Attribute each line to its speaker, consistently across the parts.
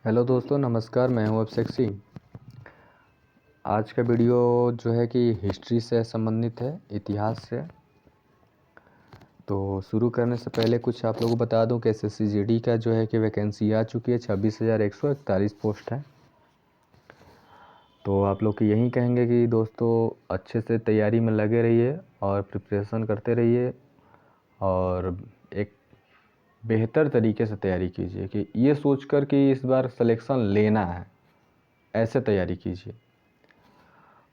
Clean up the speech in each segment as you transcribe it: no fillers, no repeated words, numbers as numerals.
Speaker 1: Hello दोस्तों, नमस्कार। मैं हूं अभिषेक सिंह। आज का वीडियो जो है कि हिस्ट्री से संबंधित है, इतिहास से। तो शुरू करने से पहले कुछ आप लोगों को बता दूं कि एसएससी जीडी का जो है कि वैकेंसी आ चुकी है। 26,141 पोस्ट है। तो आप लोग यही कहेंगे कि दोस्तों अच्छे से तैयारी में लगे रहिए और प्रिपरेशन करते रहिए और एक बेहतर तरीके से तैयारी कीजिए कि ये सोचकर कि इस बार सिलेक्शन लेना है, ऐसे तैयारी कीजिए।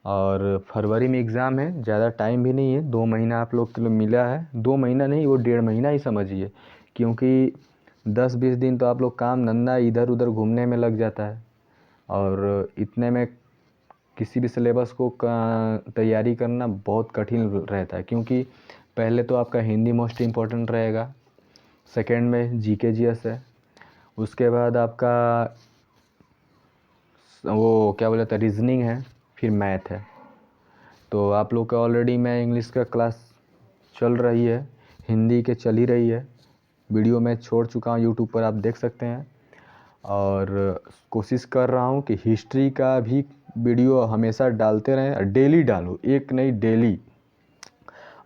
Speaker 1: और फरवरी में एग्ज़ाम है, ज़्यादा टाइम भी नहीं है। 2 महीना आप लोग के लिए मिला है। 2 महीना नहीं, वो 1.5 महीना ही समझिए, क्योंकि 10-20 दिन तो आप लोग काम धंधा इधर उधर घूमने में लग जाता है और इतने में किसी भी सिलेबस को तैयारी करना बहुत कठिन रहता है। क्योंकि पहले तो आपका हिंदी मोस्ट इम्पोर्टेंट रहेगा, सेकेंड में जीके जीएस है, उसके बाद आपका वो क्या बोला था रीजनिंग है, फिर मैथ है। तो आप लोग का ऑलरेडी मैं इंग्लिश का क्लास चल रही है, हिंदी के चल ही रही है। वीडियो मैं छोड़ चुका हूँ, यूट्यूब पर आप देख सकते हैं। और कोशिश कर रहा हूँ कि हिस्ट्री का भी वीडियो हमेशा डालते रहें और डेली डालूँ, एक नहीं डेली।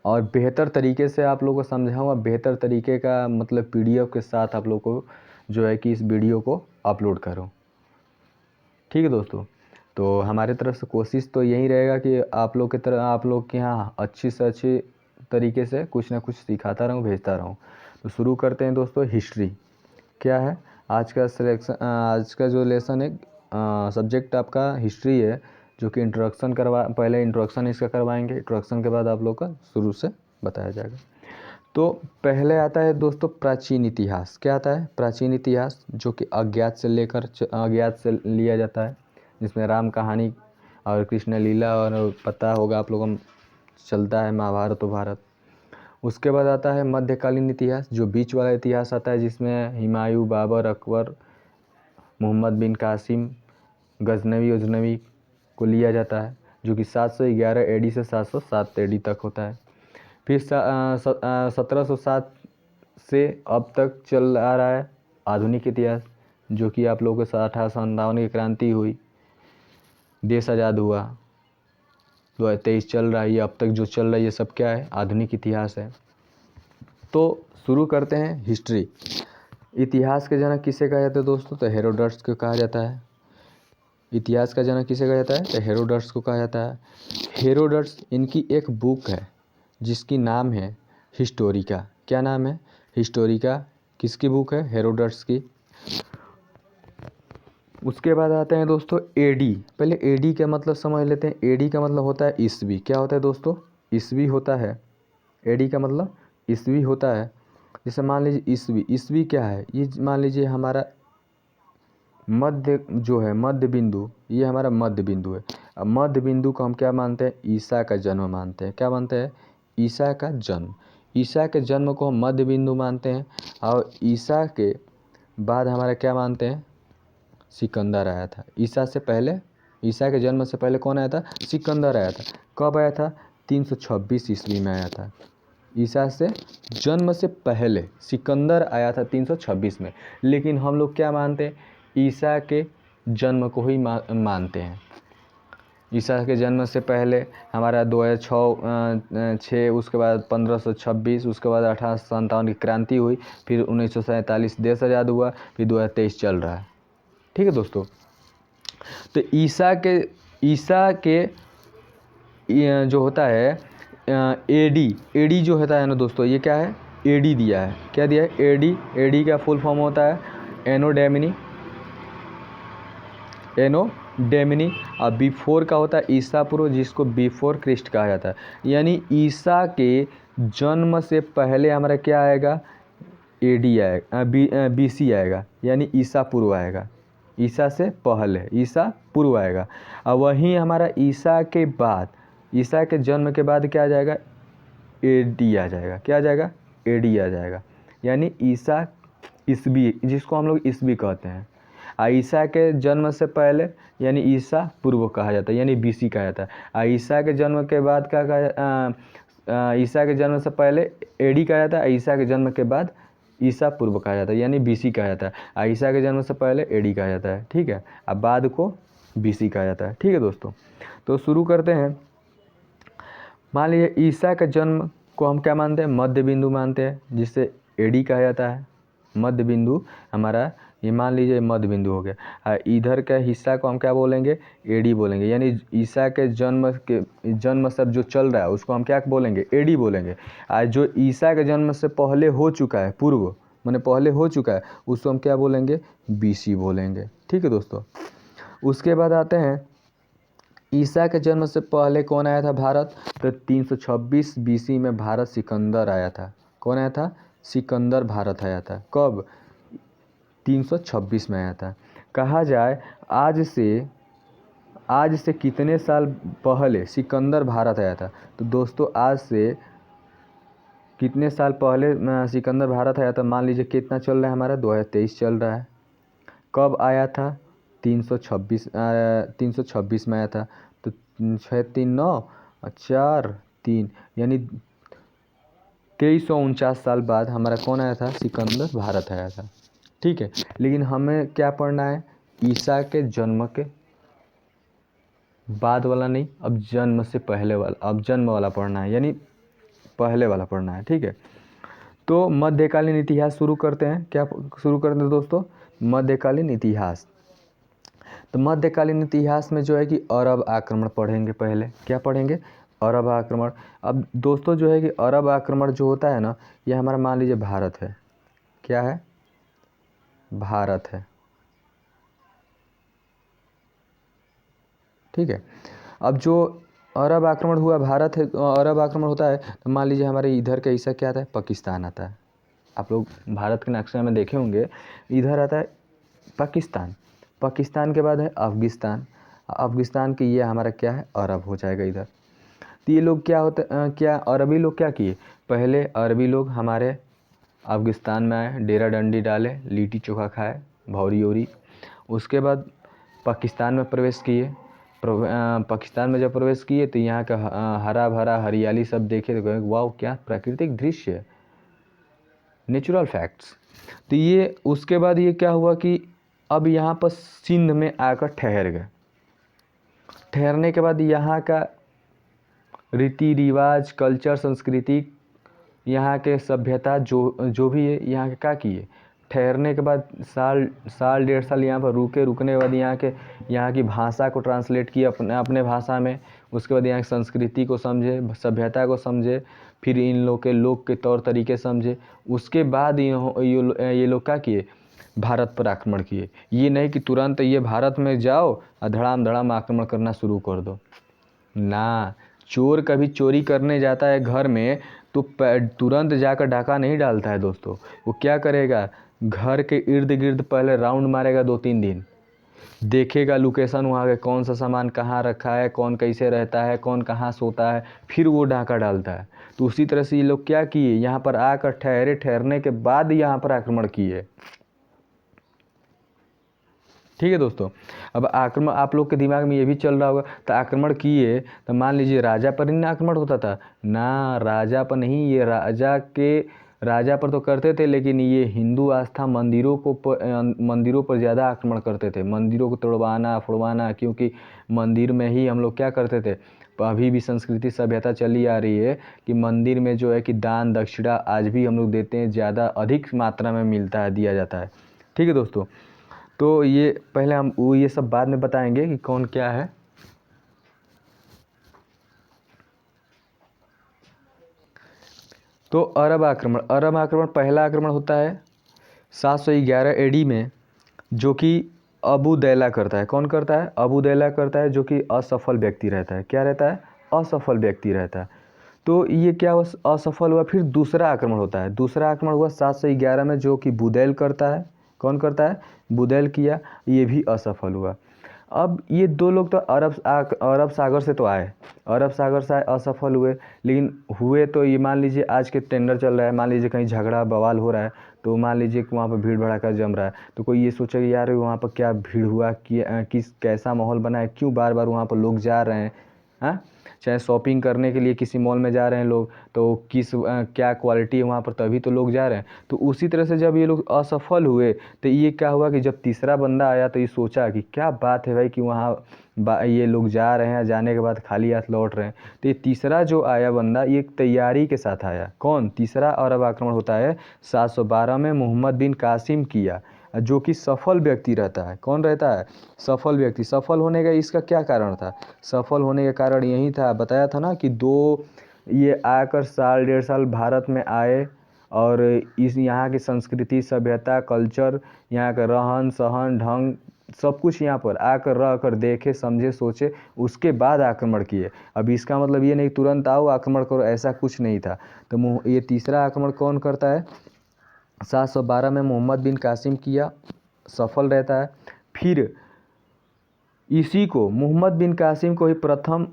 Speaker 1: और बेहतर तरीके से आप लोगों को समझाऊँ, और बेहतर तरीके का मतलब पीडीएफ के साथ आप लोग को जो है कि इस वीडियो को अपलोड करूँ। ठीक है दोस्तों, तो हमारे तरफ से कोशिश तो यही रहेगा कि आप लोग के यहाँ अच्छी से अच्छी तरीके से कुछ ना कुछ सिखाता रहूँ, भेजता रहूँ। तो शुरू करते हैं दोस्तों। हिस्ट्री क्या है? आज का जो लेसन है, सब्जेक्ट आपका हिस्ट्री है, जो कि पहले इंट्रोडक्शन इसका करवाएंगे। इंट्रोडक्शन के बाद आप लोग का शुरू से बताया जाएगा। तो पहले आता है दोस्तों प्राचीन इतिहास। क्या आता है? प्राचीन इतिहास, जो कि अज्ञात से लिया जाता है, जिसमें राम कहानी और कृष्ण लीला और पता होगा आप लोगों को चलता है, महाभारत और भारत। उसके बाद आता है मध्यकालीन इतिहास, जो बीच वाला इतिहास आता है, जिसमें हुमायूं, बाबर, अकबर, मोहम्मद बिन कासिम, गजनवी को लिया जाता है, जो कि 711 एडी से 707 एडी तक होता है। फिर 1707 से अब तक चल आ रहा है आधुनिक इतिहास, जो कि आप लोगों के 1857 की क्रांति हुई, देश आज़ाद हुआ, 2023 चल रहा है। ये अब तक जो चल रहा है ये सब क्या है? आधुनिक इतिहास है। तो शुरू करते हैं हिस्ट्री। इतिहास के जनक किसे कहा जाता है दोस्तों? तो हेरोडोटस को कहा जाता है। इतिहास का जनक किसे कहा जाता है? तो हेरोडोटस को कहा जाता है। हेरोडोटस, इनकी एक बुक है जिसकी नाम है हिस्टोरिका। क्या नाम है? हिस्टोरिका। किसकी बुक है? हेरोडोटस की। उसके बाद आते हैं दोस्तों एडी। पहले एडी का मतलब समझ लेते हैं। एडी का मतलब होता है ईस्वी। क्या होता है दोस्तों? ईस्वी होता है। एडी का मतलब ईस्वी होता है। जैसे मान लीजिए ईस्वी क्या है? ये मान लीजिए हमारा मध्य जो है, मध्य बिंदु, ये हमारा मध्य बिंदु है। अब मध्य बिंदु को हम क्या मानते हैं? ईसा का जन्म मानते हैं। क्या मानते हैं? ईसा का जन्म। ईसा के जन्म को हम मध्य बिंदु मानते हैं। और ईसा के बाद हमारा क्या मानते हैं? सिकंदर आया था। ईसा के जन्म से पहले कौन आया था? सिकंदर आया था। कब आया था? 326 ईस्वी में आया था। ईसा से जन्म से पहले सिकंदर आया था 326 में। लेकिन हम लोग क्या मानते हैं? ईसा के जन्म को ही मानते हैं। ईसा के जन्म से पहले हमारा 2006, उसके बाद 1526, उसके बाद 1857 की क्रांति हुई, फिर 1947 देश आज़ाद हुआ, फिर 2023 चल रहा है। ठीक है दोस्तों, तो ईसा के जो होता है एडी जो होता है ना दोस्तों, ये क्या है? एडी दिया है। क्या दिया है? एडी का फुल फॉर्म होता है एनो डेमिनी। और बिफोर का होता है ईसा पूर्व, जिसको बिफोर क्रिस्ट कहा जाता है। यानी ईसा के जन्म से पहले हमारा क्या आएगा? एडी आएगा, बीसी आएगा, यानी ईसा पूर्व आएगा। ईसा से पहले ईसा पूर्व आएगा। और वहीं हमारा ईसा के जन्म के बाद क्या आ जाएगा? एडी आ जाएगा। क्या आ जाएगा? एडी आ जाएगा। यानी ईसवी, जिसको हम लोग ईसवी कहते हैं। ईसा के जन्म से पहले यानी ईसा पूर्व कहा जाता है, यानी बीसी कहा जाता है। ईसा के जन्म के बाद ईसा के जन्म से पहले एडी कहा जाता है। ईसा के जन्म के बाद ईसा पूर्व कहा जाता है, यानी बीसी कहा जाता है। ईसा के जन्म से पहले एडी कहा जाता है, ठीक है। अब बाद को बीसी कहा जाता है, ठीक है दोस्तों। तो शुरू करते हैं। मान लीजिए ईसा के जन्म को हम क्या मानते हैं, मध्य बिंदु मानते हैं, जिसे एडी कहा जाता है। मध्य बिंदु हमारा ये मान लीजिए मध्य बिंदु हो गया। इधर का हिस्सा को हम क्या बोलेंगे, एडी बोलेंगे, यानी ईसा के जन्म सब जो चल रहा है उसको हम क्या बोलेंगे, एडी बोलेंगे। आज जो ईसा के जन्म से पहले हो चुका है, पूर्व माने पहले हो चुका है, उसको हम क्या बोलेंगे, बीसी बोलेंगे, ठीक है दोस्तों। उसके बाद आते हैं ईसा के जन्म से पहले कौन आया था भारत, तो 326 बीसी में भारत सिकंदर आया था। कौन आया था, सिकंदर भारत आया था। कब, 326 में आया था। कहा जाए आज से कितने साल पहले सिकंदर भारत आया था, तो दोस्तों आज से कितने साल पहले सिकंदर भारत आया था, मान लीजिए कितना चल रहा है हमारा, 2023 चल रहा है। कब आया था, 326 में आया था। तो 6 3 9 4 3 यानी 2349 साल बाद हमारा कौन आया था, सिकंदर भारत आया था, ठीक है। लेकिन हमें क्या पढ़ना है, ईसा के जन्म के बाद वाला नहीं, अब जन्म से पहले वाला, अब जन्म वाला पढ़ना है, यानी पहले वाला पढ़ना है, ठीक है। तो मध्यकालीन इतिहास शुरू करते हैं। क्या शुरू करते हैं दोस्तों, मध्यकालीन इतिहास। तो मध्यकालीन इतिहास में जो है कि अरब आक्रमण पढ़ेंगे पहले। क्या पढ़ेंगे, अरब आक्रमण। अब दोस्तों जो है कि अरब आक्रमण जो होता है ना, ये हमारा मान लीजिए भारत है। क्या है, भारत है, ठीक है। अब जो अरब आक्रमण हुआ भारत है, अरब आक्रमण होता है तो मान लीजिए हमारे इधर का हिस्सा क्या आता है, पाकिस्तान आता है। आप लोग भारत के नक्शे में देखे होंगे, इधर आता है पाकिस्तान, पाकिस्तान के बाद है अफगानिस्तान, अफगानिस्तान के ये हमारा क्या है, अरब हो जाएगा इधर। तो ये लोग क्या होते क्या अरबी लोग क्या किए, पहले अरबी लोग हमारे अफगानिस्तान में आए, डेरा डंडी डाले, लिट्टी चोखा खाए, भौरी ओरी। उसके बाद पाकिस्तान में प्रवेश किए। पाकिस्तान में जब प्रवेश किए तो यहाँ का हरा भरा हरियाली सब देखे तो कहे वाह क्या प्राकृतिक दृश्य है, नेचुरल फैक्ट्स। तो ये उसके बाद ये क्या हुआ कि अब यहाँ पर सिंध में आकर ठहर गए। ठहरने के बाद यहाँ का रीति रिवाज, कल्चर, संस्कृति, यहाँ के सभ्यता जो भी है, यहाँ के क्या किए, ठहरने के बाद साल 1.5 साल यहाँ पर रुकने के बाद यहाँ की भाषा को ट्रांसलेट किए अपने भाषा में। उसके बाद यहाँ की संस्कृति को समझे, सभ्यता को समझे, फिर इन लोग के लोग के तौर तरीके समझे। उसके बाद ये लोग क्या किए, भारत पर आक्रमण किए। ये नहीं कि तुरंत ये भारत में जाओ और धड़ाम धड़ाम आक्रमण करना शुरू कर दो ना। चोर कभी चोरी करने जाता है घर में तो तुरंत जाकर डाका नहीं डालता है दोस्तों। वो क्या करेगा, घर के इर्द गिर्द पहले राउंड मारेगा 2-3 दिन, देखेगा लोकेशन वहाँ के, कौन सा सामान कहाँ रखा है, कौन कैसे रहता है, कौन कहाँ सोता है, फिर वो डाका डालता है। तो उसी तरह से ये लोग क्या किए, यहाँ पर आकर ठहरे, ठहरने के बाद यहाँ पर आक्रमण किए, ठीक है दोस्तों। अब आक्रमण आप लोग के दिमाग में ये भी चल रहा होगा, तो आक्रमण किए तो मान लीजिए राजा पर ही ना आक्रमण होता था ना, राजा पर नहीं, ये राजा पर तो करते थे, लेकिन ये हिंदू आस्था मंदिरों पर ज़्यादा आक्रमण करते थे, मंदिरों को तोड़वाना फोड़वाना। क्योंकि मंदिर में ही हम लोग क्या करते थे, अभी भी संस्कृति सभ्यता चली आ रही है कि मंदिर में जो है कि दान दक्षिणा आज भी हम लोग देते हैं, ज़्यादा अधिक मात्रा में मिलता है, दिया जाता है, ठीक है दोस्तों। तो ये पहले हम ये सब बाद में बताएंगे कि कौन क्या है। तो अरब आक्रमण पहला आक्रमण होता है 711 एडी में, जो कि अबू दैला करता है। कौन करता है, अबू दैला करता है, जो कि असफल व्यक्ति रहता है। क्या रहता है, असफल व्यक्ति रहता है। तो ये क्या हुआ, असफल हुआ। फिर दूसरा आक्रमण होता है, दूसरा आक्रमण हुआ 711 में, जो कि बुदैल करता है। कौन करता है, बुदैल किया, ये भी असफल हुआ। अब ये दो लोग तो अरब सागर से तो आए, अरब सागर से असफल हुए, लेकिन हुए तो ये मान लीजिए आज के टेंडर चल रहा है, मान लीजिए कहीं झगड़ा बवाल हो रहा है, तो मान लीजिए कि वहाँ पर भीड़ भड़ाका जम रहा है, तो कोई ये सोचेगा यार वहाँ पर क्या भीड़ हुआ, कैसा माहौल बना है, क्यों बार बार वहाँ पर लोग जा रहे हैं, हाँ। चाहे शॉपिंग करने के लिए किसी मॉल में जा रहे हैं लोग, तो क्या क्वालिटी है वहाँ पर, तभी तो लोग जा रहे हैं। तो उसी तरह से जब ये लोग असफल हुए तो ये क्या हुआ कि जब तीसरा बंदा आया तो ये सोचा कि क्या बात है भाई कि वहाँ ये लोग जा रहे हैं, जाने के बाद खाली हाथ लौट रहे हैं। तो ये तीसरा जो आया बंदा ये एक तैयारी के साथ आया। कौन? तीसरा अरब आक्रमण होता है 712 में मोहम्मद बिन कासिम किया, जो कि सफल व्यक्ति रहता है। कौन रहता है? सफल व्यक्ति। सफल होने का इसका क्या कारण था? सफल होने का कारण यही था, बताया था ना कि ये आकर साल 1.5 साल भारत में आए और इस यहाँ की संस्कृति, सभ्यता, कल्चर, यहाँ का रहन सहन, ढंग, सब कुछ यहाँ पर आकर रह कर देखे, समझे, सोचे, उसके बाद आक्रमण किए। अब इसका मतलब ये नहीं तुरंत आओ आक्रमण करो, ऐसा कुछ नहीं था। तो ये तीसरा आक्रमण कौन करता है? 712 में मोहम्मद बिन कासिम किया, सफल रहता है। फिर इसी को मोहम्मद बिन कासिम को ही प्रथम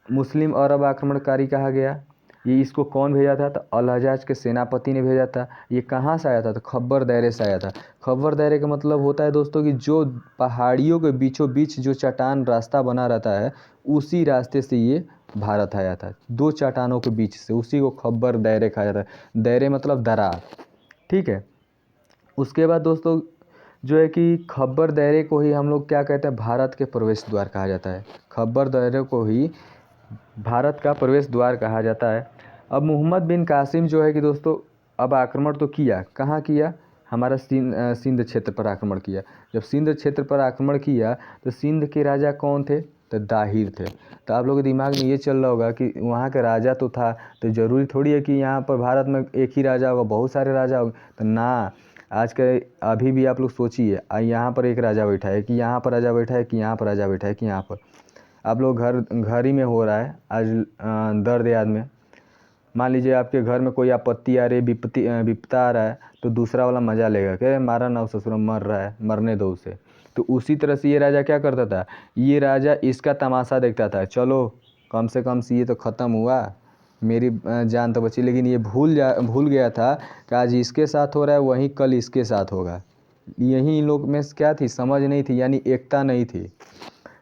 Speaker 1: मुस्लिम अरब आक्रमणकारी कहा गया। ये इसको कौन भेजा था? तो अल हज्जाज के सेनापति ने भेजा था। ये कहाँ से आया था? तो खब्बर दायरे से आया था। खब्बर दायरे का मतलब होता है दोस्तों कि जो पहाड़ियों के बीचों बीच जो चट्टान रास्ता बना रहता है, उसी रास्ते से ये भारत आया था, 2 चट्टानों के बीच से, उसी को खब्बर दायरे कहा जाता है। दायरे मतलब दरार, ठीक है। उसके बाद दोस्तों जो है कि खब्बर दायरे को ही हम लोग क्या कहते हैं? भारत के प्रवेश द्वार कहा जाता है। खब्बर दायरे को ही भारत का प्रवेश द्वार कहा जाता है। अब मोहम्मद बिन कासिम जो है कि दोस्तों अब आक्रमण तो किया, कहाँ किया? हमारा सिंध क्षेत्र पर आक्रमण किया। जब सिंध क्षेत्र पर आक्रमण किया तो सिंध के राजा कौन थे? तो दाहिर थे। तो आप लोगों के दिमाग में ये चल रहा होगा कि वहाँ का राजा तो था, तो ज़रूरी थोड़ी है कि यहाँ पर भारत में एक ही राजा होगा, बहुत सारे राजा होंगे। तो ना, आज के अभी भी आप लोग सोचिए, यहाँ पर एक राजा बैठा है कि यहाँ पर राजा बैठा है कि यहाँ पर राजा बैठा है कि यहाँ पर। आप लोग घर ही में हो रहा है आज दर्द याद में, मान लीजिए आपके घर में कोई आपत्ति आ रही है, विपत्ता आ रहा है, तो दूसरा वाला मजा लेगा कि मारा ना, ससुर मर रहा है, मरने दो उसे। तो उसी तरह से ये राजा क्या करता था? ये राजा इसका तमाशा देखता था, चलो कम से कम से ये तो ख़त्म हुआ, मेरी जान तो बची। लेकिन ये भूल गया था कि आज इसके साथ हो रहा है, वहीं कल इसके साथ होगा। यही इन लोग में क्या थी? समझ नहीं थी, यानी एकता नहीं थी।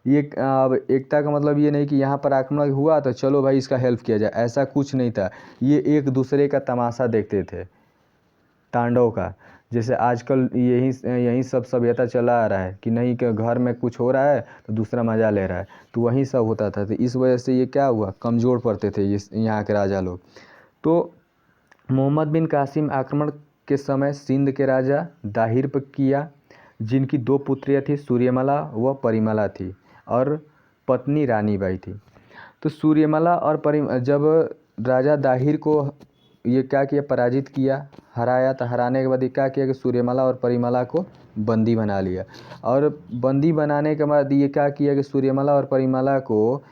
Speaker 1: ये एकता का मतलब ये नहीं कि यहाँ पर आक्रमण हुआ तो चलो भाई इसका हेल्प किया जाए, ऐसा कुछ नहीं था। ये एक दूसरे का तमाशा देखते थे, तांडव का। जैसे आजकल यही सब सभ्यता चला आ रहा है कि नहीं, कि घर में कुछ हो रहा है तो दूसरा मज़ा ले रहा है, तो वही सब होता था। तो इस वजह से ये क्या हुआ? कमज़ोर पड़ते थे ये यहाँ के राजा लोग। तो मोहम्मद बिन कासिम आक्रमण के समय सिंध के राजा दाहिर पर किया, जिनकी 2 पुत्रियाँ थी, सूर्यमला व परिमला थी, और पत्नी रानी बाई थी। तो सूर्यमला और जब राजा दाहिर को ये क्या किया? पराजित किया, हराया। तो हराने के बाद ये क्या किया कि सूर्यमला और परिमला को बंदी बना लिया। और बंदी बनाने के बाद ये क्या किया कि सूर्यमला और परिमला को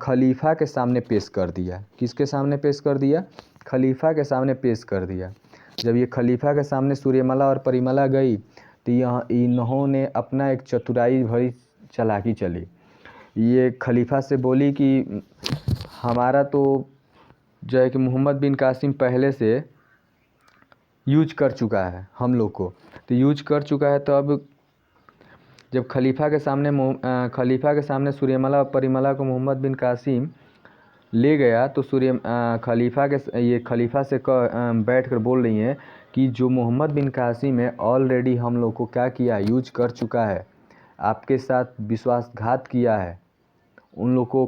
Speaker 1: खलीफा के सामने पेश कर दिया। किसके सामने पेश कर दिया? खलीफा के सामने पेश कर दिया। जब ये खलीफा के सामने सूर्यमला और परिमला गई तो इन्होंने अपना एक चतुराई भरी चालाकी चली। ये खलीफा से बोली कि हमारा तो जो है कि मोहम्मद बिन कासिम पहले से यूज कर चुका है हम लोग को, तो यूज कर चुका है। तो अब जब खलीफा के सामने सूर्यमला और परिमला को मोहम्मद बिन कासिम ले गया तो खलीफा से बैठ कर बोल रही हैं कि जो मोहम्मद बिन कासिम है ऑलरेडी हम लोग को क्या किया? यूज कर चुका है, आपके साथ विश्वासघात किया है। उन लोग को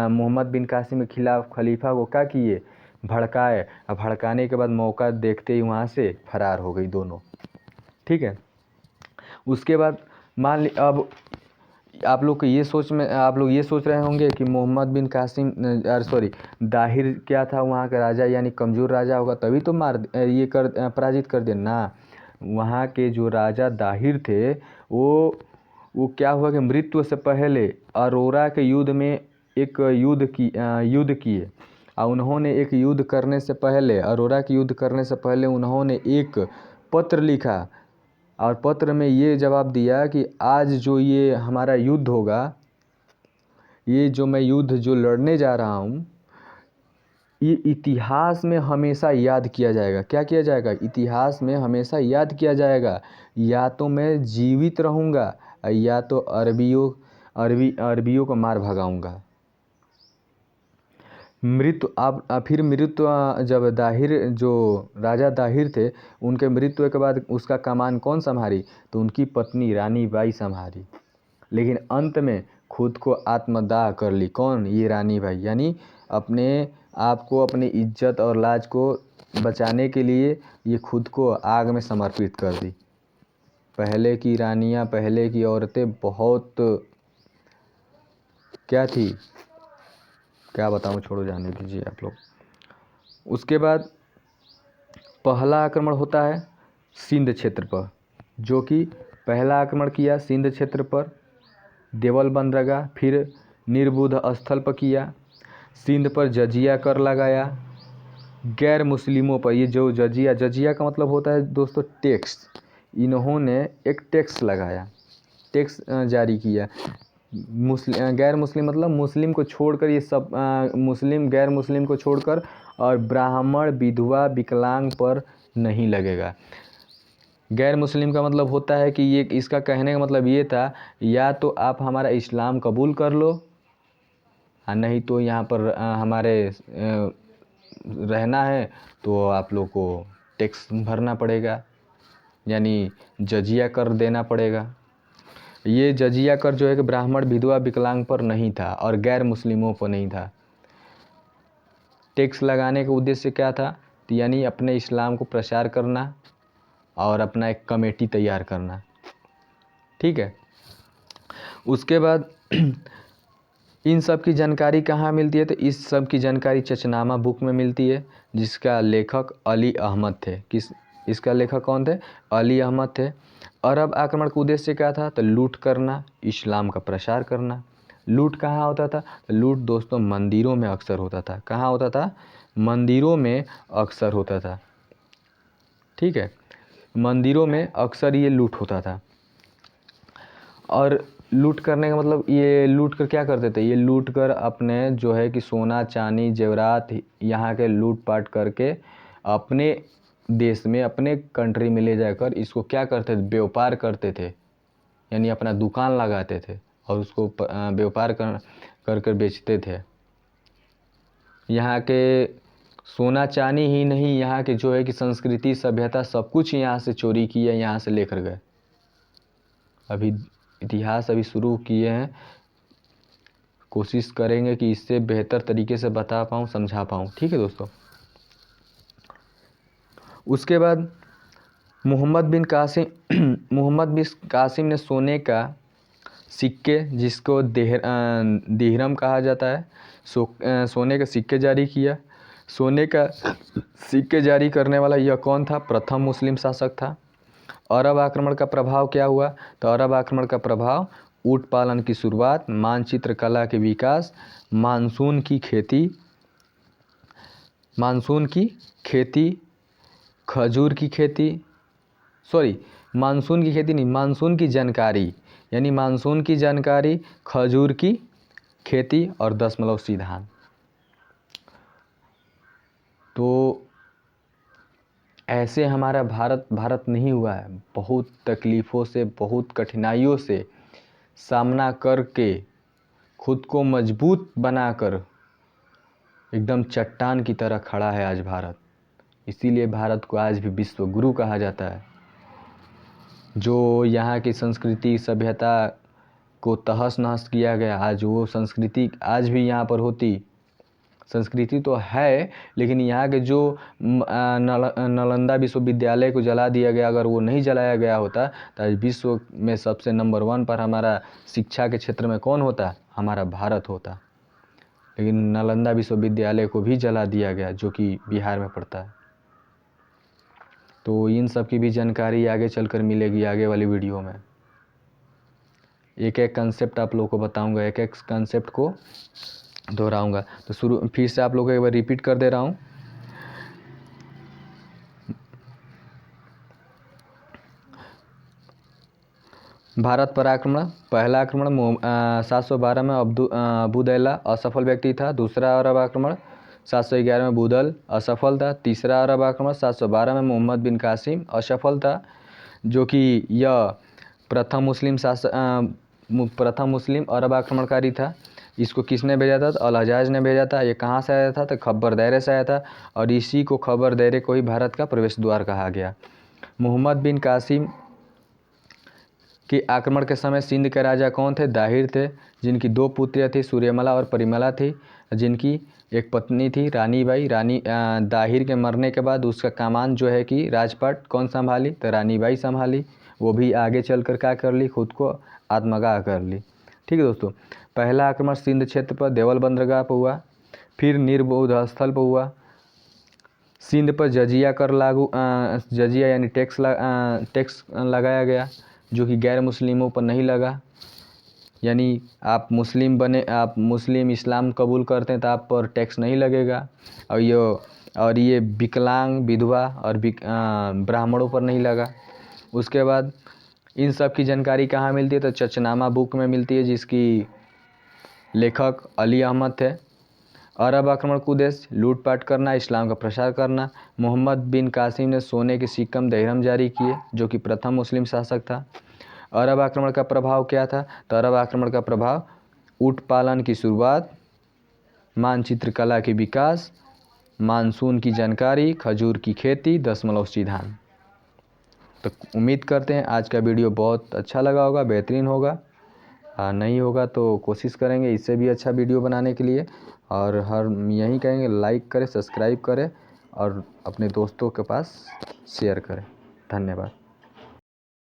Speaker 1: मोहम्मद बिन कासिम के खिलाफ खलीफा को क्या किए? भड़काए। अब भड़काने के बाद मौका देखते ही वहाँ से फरार हो गई दोनों, ठीक है। उसके बाद अब आप लोग ये सोच रहे होंगे कि मोहम्मद बिन कासिम दाहिर क्या था? वहाँ का राजा, यानी कमज़ोर राजा होगा, तभी तो पराजित कर दिया ना। वहाँ के जो राजा दाहिर थे वो क्या हुआ कि मृत्यु से पहले अरोरा के युद्ध में एक युद्ध किए। और उन्होंने एक युद्ध करने से पहले, अरोरा के युद्ध करने से पहले उन्होंने एक पत्र लिखा, और पत्र में ये जवाब दिया कि आज जो ये हमारा युद्ध होगा, ये जो मैं युद्ध जो लड़ने जा रहा हूँ, ये इतिहास में हमेशा याद किया जाएगा। क्या किया जाएगा? इतिहास में हमेशा याद किया जाएगा। या तो मैं जीवित रहूँगा या तो अरबियों को मार भगाऊँगा। फिर मृत्यु जब दाहिर जो राजा दाहिर थे उनके मृत्यु के बाद उसका कमान कौन संभाली, तो उनकी पत्नी रानी बाई संभाली। लेकिन अंत में खुद को आत्मदाह कर ली। कौन? ये रानी बाई। यानी अपने आप को, अपनी इज्जत और लाज को बचाने के लिए ये खुद को आग में समर्पित कर दी। पहले की रानियां, पहले की औरतें बहुत क्या थी, क्या बताऊं, छोड़ो, जाने दीजिए आप लोग। उसके बाद पहला आक्रमण होता है सिंध क्षेत्र पर, जो कि पहला आक्रमण किया सिंध क्षेत्र पर देवल बंदरगाह, फिर निर्बुध स्थल पर किया, सिंध पर जजिया कर लगाया, गैर मुस्लिमों पर। ये जो जजिया का मतलब होता है दोस्तों टैक्स। इन्होंने एक टैक्स लगाया, टैक्स जारी किया। गैर मुस्लिम मतलब मुस्लिम को छोड़कर, ये सब मुस्लिम गैर मुस्लिम को छोड़कर, और ब्राह्मण विधवा विकलांग पर नहीं लगेगा। गैर मुस्लिम का मतलब होता है कि ये, इसका कहने का मतलब ये था, या तो आप हमारा इस्लाम कबूल कर लो, नहीं तो यहाँ पर हमारे रहना है तो आप लोग को टैक्स भरना पड़ेगा, यानी जजिया कर देना पड़ेगा। ये जजिया कर जो है कि ब्राह्मण विधवा विकलांग पर नहीं था और गैर मुस्लिमों पर नहीं था। टैक्स लगाने का उद्देश्य क्या था, तो यानी अपने इस्लाम को प्रचार करना और अपना एक कमेटी तैयार करना। ठीक है। उसके बाद इन सब की जानकारी कहाँ मिलती है, तो इस सब की जानकारी चचनामा बुक में मिलती है, जिसका लेखक अली अहमद थे। इसका लेखक कौन थे? अली अहमद थे। अरब आक्रमण का उद्देश्य क्या था, तो लूट करना, इस्लाम का प्रसार करना। लूट कहाँ होता था? तो लूट दोस्तों मंदिरों में अक्सर होता था। कहाँ होता था? मंदिरों में अक्सर होता था। ठीक है, मंदिरों में अक्सर ये लूट होता था। और लूट करने का मतलब, ये लूट कर क्या करते थे? ये लूट कर अपने जो है कि सोना चांदी जेवरात यहाँ के लूट पाट करके अपने देश में, अपने कंट्री में ले जाकर इसको क्या करते थे? व्यापार करते थे, यानी अपना दुकान लगाते थे और उसको व्यापार कर कर बेचते थे। यहाँ के सोना चांदी ही नहीं, यहाँ के जो है कि संस्कृति सभ्यता सब कुछ यहाँ से चोरी किया, यहाँ से लेकर गए। अभी इतिहास अभी शुरू किए हैं, कोशिश करेंगे कि इससे बेहतर तरीके से बता पाऊँ, समझा पाऊँ। ठीक है दोस्तों। उसके बाद मोहम्मद बिन कासिम ने सोने का सिक्के, जिसको दिहरम कहा जाता है, सोने के सिक्के जारी किया। सोने का सिक्के जारी करने वाला यह कौन था? प्रथम मुस्लिम शासक था। अरब आक्रमण का प्रभाव क्या हुआ? तो अरब आक्रमण का प्रभाव ऊँट पालन की शुरुआत, मानचित्र कला के विकास, मानसून की खेती, खजूर की खेती, मानसून की खेती नहीं, मानसून की जानकारी, यानी मानसून की जानकारी, खजूर की खेती और दशमलव सिद्धांत। तो ऐसे हमारा भारत नहीं हुआ है। बहुत तकलीफ़ों से, बहुत कठिनाइयों से सामना करके खुद को मजबूत बनाकर एकदम चट्टान की तरह खड़ा है आज भारत। इसीलिए भारत को आज भी विश्व गुरु कहा जाता है। जो यहाँ की संस्कृति सभ्यता को तहस नहस किया गया, आज वो संस्कृति आज भी यहाँ पर होती। संस्कृति तो है, लेकिन यहाँ के जो नालंदा विश्वविद्यालय को जला दिया गया, अगर वो नहीं जलाया गया होता तो आज विश्व में सबसे नंबर 1 पर हमारा शिक्षा के क्षेत्र में कौन होता? हमारा भारत होता। लेकिन नालंदा विश्वविद्यालय को भी जला दिया गया, जो कि बिहार में पड़ता है। तो इन सब की भी जानकारी आगे चलकर मिलेगी आगे वाली वीडियो में। एक एक कंसेप्ट आप लोगों को बताऊंगा, एक एक कंसेप्ट को दोहराऊंगा। तो फिर से आप लोगों को एक बार रिपीट कर दे रहा हूँ। भारत पर आक्रमण, पहला आक्रमण 712 में अबू दैला असफल व्यक्ति था। दूसरा अरब आक्रमण 711 में बूदल असफल था। तीसरा अरब आक्रमण 712 में मोहम्मद बिन कासिम असफल था, जो कि यह प्रथम मुस्लिम अरब आक्रमणकारी था। इसको किसने भेजा था? तो अल हज्जाज ने भेजा था। ये कहाँ से आया था? तो खब्बर दायरे से आया था, और इसी को खब्बर दायरे को ही भारत का प्रवेश द्वार कहा गया। मोहम्मद बिन कासिम के आक्रमण के समय सिंध के राजा कौन थे? दाहिर थे, जिनकी 2 पुत्रियाँ थी, सूर्यमला और परिमला थी, जिनकी एक पत्नी थी रानी बाई। दाहिर के मरने के बाद उसका कमान जो है कि राजपाट कौन संभाली? तो रानी बाई संभाली। वो भी आगे चलकर क्या कर ली? खुद को आत्मगाह कर ली। ठीक है दोस्तों, पहला आक्रमण सिंध क्षेत्र पर देवल बंदरगाह पर हुआ, फिर निर्बोध स्थल पर हुआ। सिंध पर जजिया कर जजिया यानी टैक्स लगाया गया, जो कि गैर मुस्लिमों पर नहीं लगा। यानी आप मुस्लिम बने, आप मुस्लिम इस्लाम कबूल करते हैं तो आप पर टैक्स नहीं लगेगा। और ये विकलांग, विधवा और ब्राह्मणों पर नहीं लगा। उसके बाद इन सब की जानकारी कहाँ मिलती है? तो चचनामा बुक में मिलती है, जिसकी लेखक अली अहमद थे। अरब आक्रमण का उद्देश्य लूटपाट करना, इस्लाम का प्रसार करना। मोहम्मद बिन कासिम ने सोने के सिक्कम दहरम जारी किए, जो कि प्रथम मुस्लिम शासक था। अरब आक्रमण का प्रभाव क्या था? तो अरब आक्रमण का प्रभाव ऊँट पालन की शुरुआत, मानचित्र कला के विकास, मानसून की जानकारी, खजूर की खेती, दशमलव धान। तो उम्मीद करते हैं आज का वीडियो बहुत अच्छा लगा होगा, बेहतरीन होगा। नहीं होगा तो कोशिश करेंगे इससे भी अच्छा वीडियो बनाने के लिए। और यही कहेंगे, लाइक करें, सब्सक्राइब करें और अपने दोस्तों के पास शेयर करें। धन्यवाद।